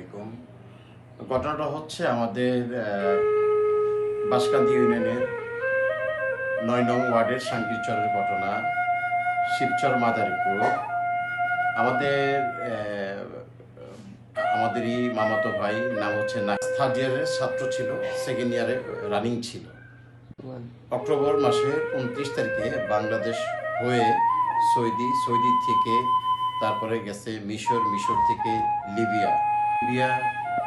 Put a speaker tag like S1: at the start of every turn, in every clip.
S1: আলাইকুম। ঘটনাটা হচ্ছে আমাদের বাঁশকান্দি ইউনিয়নের ৯ নং ওয়ার্ডের সাঙ্কিরচরের ঘটনা। শিবচর মাদারীপুর। আমাদের আমাদেরই মামাতো ভাই, নাম হচ্ছে থার্ড ইয়ারের ছাত্র ছিল, সেকেন্ড ইয়ারে রানিং ছিল। অক্টোবর মাসের 29 তারিখে বাংলাদেশ হয়ে সৌদি থেকে তারপরে গেছে মিশর থেকে লিবিয়া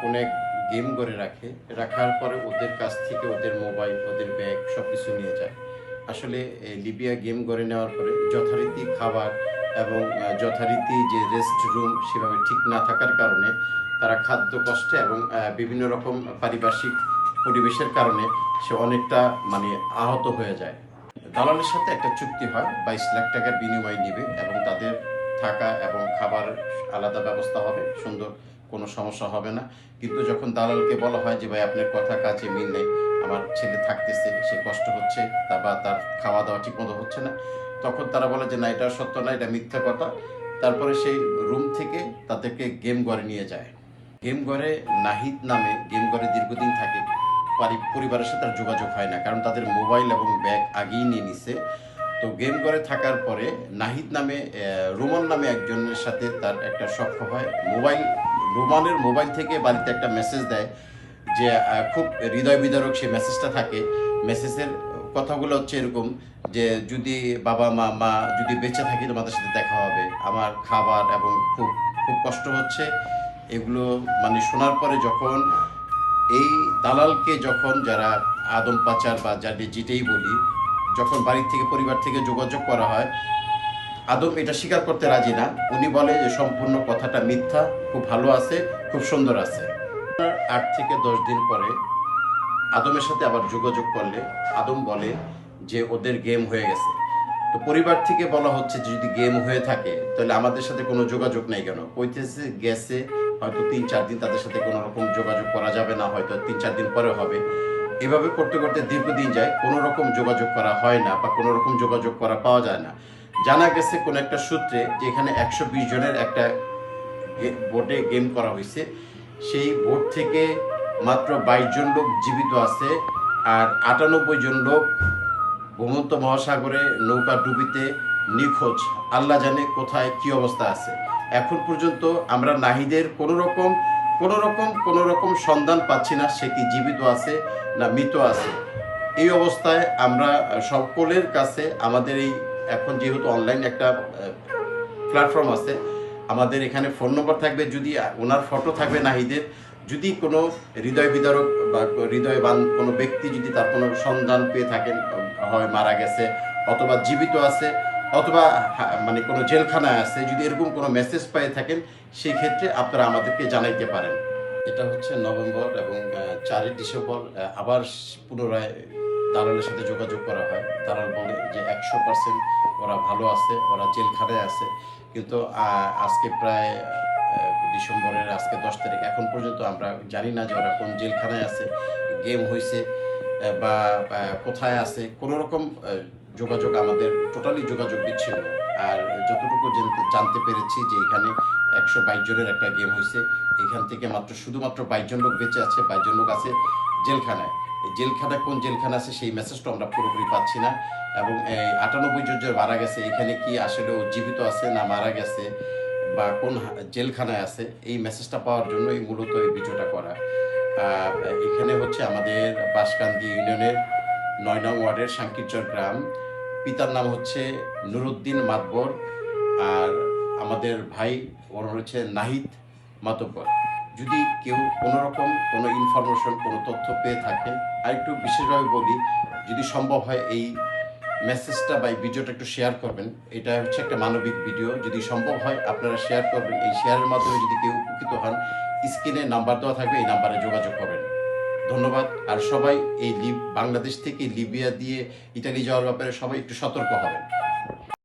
S1: অনেক গেম করে রাখার পরে ওদের কাছ থেকে ওদের মোবাইল, ওদের ব্যাগ সব কিছু নিয়ে যায়। আসলে লিবিয়া গেম করে নেওয়ার পরে যথারীতি খাবার এবং যথারীতি যে রেস্ট রুম সেভাবে ঠিক না থাকার কারণে তারা খাদ্য কষ্টে এবং বিভিন্ন রকম পারিপার্শ্বিক পরিবেশের কারণে সে অনেকটা আহত হয়ে যায়। দালালের সাথে একটা চুক্তি হয়, 22 লাখ টাকার বিনিময় নিবে এবং তাদের থাকা এবং খাবার আলাদা ব্যবস্থা হবে, সুন্দর, কোনো সমস্যা হবে না। কিন্তু যখন দালালকে বলা হয় যে ভাই আপনার কথা কাজে মিল নেই, আমার ছেলে থাকতেছে, সে কষ্ট হচ্ছে, বা তার খাওয়া দাওয়া ঠিক মতো হচ্ছে না, তখন তারা বলে যে না, এটা সত্য না, এটা মিথ্যা কথা। তারপরে সেই রুম থেকে তাদেরকে গেম ঘরে নিয়ে যায়। গেম ঘরে নাহিদ নামে গেম ঘরে দীর্ঘদিন থাকে। পরিবারের সাথে তার যোগাযোগ হয় না, কারণ তাদের মোবাইল এবং ব্যাগ আগেই নিয়ে নিছে। তো গেম ঘরে থাকার পরে নাহিদ নামে রোমান নামে একজনের সাথে তার একটা সখ্য হয়। রোমানের মোবাইল থেকে বাড়িতে একটা মেসেজ দেয়, যে খুব হৃদয় বিদারক সেই মেসেজটা থাকে। মেসেজের কথাগুলো হচ্ছে এরকম যে যদি বাবা মা যদি বেঁচে থাকি তোমাদের সাথে দেখা হবে, আমার খাবার এবং খুব খুব কষ্ট হচ্ছে। এগুলো শোনার পরে যখন এই দালালকে, যখন যারা আদম পাচার বা যেটাই বলি, যখন বাড়ির থেকে পরিবার থেকে যোগাযোগ করা হয়, আদম এটা স্বীকার করতে রাজি না। উনি বলে যে সম্পূর্ণ কথাটা মিথ্যা, খুব ভালো আছে, খুব সুন্দর আছে। 8 থেকে 10 দিন পরে আদমের সাথে আবার যোগাযোগ করলে আদম বলে যে ওদের গেম হয়ে গেছে। তো পরিবার থেকে বলা হচ্ছে যে যদি গেম হয়ে থাকে তাহলে আমাদের সাথে কোনো যোগাযোগ নেই কেন? কইতেছে গেছে, হয়তো 3-4 দিন তাদের সাথে কোনো রকম যোগাযোগ করা যাবে না, হয়তো 3-4 দিন পরে হবে। এভাবে করতে করতে দীর্ঘদিন যায়, কোনো রকম যোগাযোগ করা হয় না বা কোনো রকম যোগাযোগ করা পাওয়া যায় না। জানা গেছে কোনো একটা সূত্রে যে এখানে 120 জনের একটা বোর্ডে গেম করা হয়েছে। সেই বোর্ড থেকে মাত্র 22 জন লোক জীবিত আছে, আর 98 জন লোক ভূমন্ত মহাসাগরে নৌকা ডুবিতে নিখোঁজ। আল্লাহ জানে কোথায় কি অবস্থা আছে। এখন পর্যন্ত আমরা নাহিদের কোনো রকম সন্ধান পাচ্ছি না, সে কি জীবিত আছে না মৃত আছে। এই অবস্থায় আমরা সকলের কাছে আমাদের এই, এখন যেহেতু অনলাইন একটা প্ল্যাটফর্ম আছে, আমাদের এখানে ফোন নম্বর থাকবে, যদি ওনার ফটো থাকবে নাহিদের, যদি কোনো হৃদয় বিদারক বা হৃদয়বান কোনো ব্যক্তি যদি তার কোনো সন্ধান পেয়ে থাকেন, হয় মারা গেছে অথবা জীবিত আছে অথবা কোনো জেলখানায় আছে, যদি এরকম কোনো মেসেজ পেয়ে থাকেন, সেই ক্ষেত্রে আপনারা আমাদেরকে জানাইতে পারেন। এটা হচ্ছে নভেম্বর এবং 4 ডিসেম্বর আবার পুনরায় দালালের সাথে যোগাযোগ করা হয়। দালাল বলে যে 100% ওরা ভালো আছে, ওরা জেলখানায় আছে। কিন্তু আজকে প্রায় ডিসেম্বরের আজকে 10 তারিখ, এখন পর্যন্ত আমরা জানি না যে ওরা কোন জেলখানায় আছে, গেম হয়েছে বা কোথায় আছে। কোনো রকম যোগাযোগ, আমাদের টোটালি যোগাযোগ বিচ্ছিন্ন। আর যতটুকু জানতে পেরেছি যে এখানে 122 জনের একটা গেম হয়েছে, এখান থেকে শুধুমাত্র 22 জন লোক বেঁচে আছে, 22 জন লোক আছে জেলখানায়। এই জেলখানায় কোন জেলখানা আছে সেই মেসেজটা আমরা পুরোপুরি পাচ্ছি না। এবং এই 98 জন যে মারা গেছে, এখানে কি আসলে ও জীবিত আছে না মারা গেছে বা কোন জেলখানায় আছে, এই মেসেজটা পাওয়ার জন্যই মূলত এই ভিডিওটা করা। এখানে হচ্ছে আমাদের বাঁশকান্দি ইউনিয়নের 9 নং ওয়ার্ডের সাঙ্কিরচর গ্রাম। পিতার নাম হচ্ছে নুরুদ্দিন মাতবর, আর আমাদের ভাই ওর হচ্ছে নাহিদ মাতব্বর। যদি কেউ কোনো রকম কোনো ইনফরমেশন, কোনো তথ্য পেয়ে থাকেন, আর একটু বিশেষভাবে বলি, যদি সম্ভব হয় এই মেসেজটা বা এই ভিডিওটা একটু শেয়ার করবেন। এটা হচ্ছে একটা মানবিক ভিডিও, যদি সম্ভব হয় আপনারা শেয়ার করবেন। এই শেয়ারের মাধ্যমে যদি কেউ উপকৃত হন, স্ক্রিনে নাম্বার দেওয়া থাকবে, এই নাম্বারে যোগাযোগ করবেন। ধন্যবাদ। আর সবাই এই বাংলাদেশ থেকে লিবিয়া দিয়ে ইটালি যাওয়ার ব্যাপারে সবাই একটু সতর্ক হবেন।